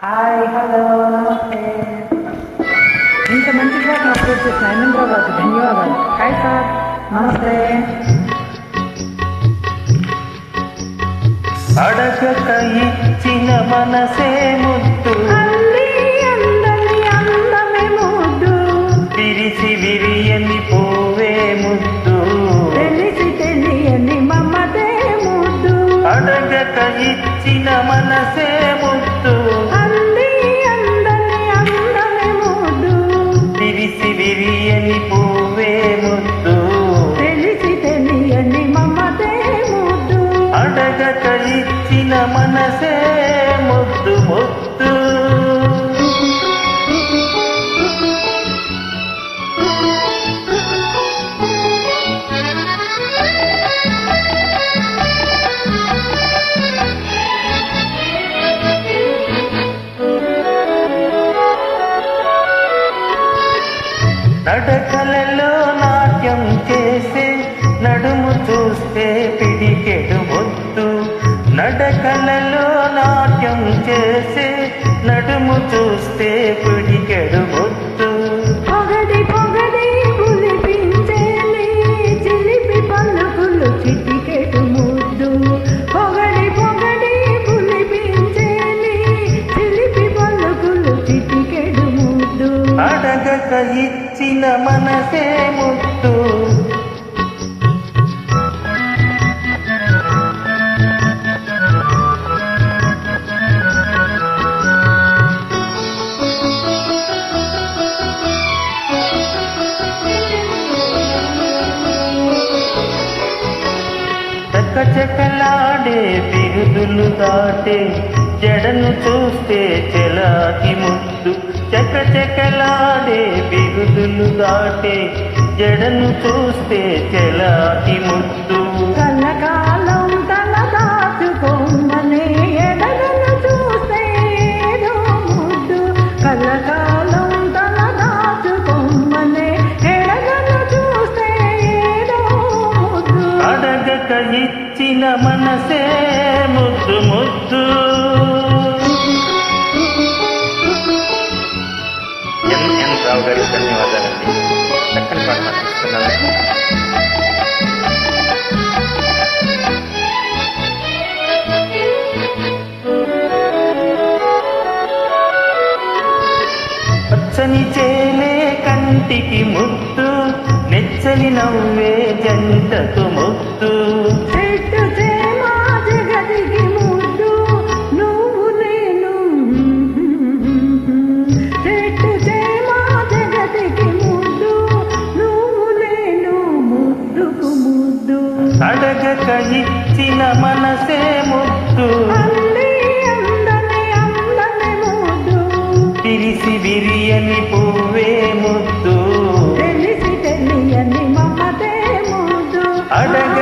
Hi hello నమస్తే. ఇంత మంచి పాటను అప్లోడ్ చేసిన హేమేంద్రరావు గారికి ధన్యవాదాలు. హాయ్ సార్, నమస్తే. అడగక ఇచ్చిన మనసే ముద్దు, అందమే ముద్దు, విరిసి విరియని పోవే ముద్దు, తెలిసి తెలియని మమతే ముద్దు. అడగక ఇచ్చిన మనసే ముద్దు, అందమే ముద్దు, విరిసి విరియని పోవే ముద్దు, తెలిసి తెలియని మమతే ముద్దు. అడగక ఇచ్చిన మనసే ముద్దు ముద్దు. నడకలలో నాట్యం చేసే నడుము చూస్తే పిడికెడు ముద్దు, నడకలలో నాట్యం చేసే నడుము చూస్తే పిడికెడు ముద్దు, పొగడి పొగడి పులిపించేలి చిలిపి పలుకులు చిటికెడు ముద్దు. పొగడి పొగడి పులిపించేలి చిలిపి పలుకులు చిటికెడు ముద్దు. అడగక ఇచ్చిన మనసే ముద్దు. చకచకలాడే బిరుదులు దాటే జడను చూస్తే చెలాకి ముద్దు, చకచకలాడే బిరుదులు దాటే జడను చూస్తే చెలాకి ముద్దు, కలకాలం తల దాచుకోమనే ఎడగను చూస్తే ఏదో ముద్దు. కలకాలం తల దాచుకోమనే ఎడగను చూస్తే ఏదో ముద్దు. అడగక ఇచ్చిన మనసే ముద్దు ముద్దు. ఎన్ రావు గారికి ధన్యవాదాలండి. చక్కని పాట నటిస్తున్నాను. పచ్చని చేలే కంటికి ముద్దు, నెచ్చని నవ్వే జంటకు ముద్దు, చెట్టు చేమ జగతికి ముద్దు, నువ్వు నేను. చెట్టు చేమ జగతికి ముద్దు, నువ్వు నేను, ముద్దుకు ముద్దు. అడగక ఇచ్చిన మనసే ముద్దు, అందమే ముద్దు, విరిసి విరియని పువ్వే ముద్దు, తెలిసి తెలియని మమతే ముద్దు. అడగ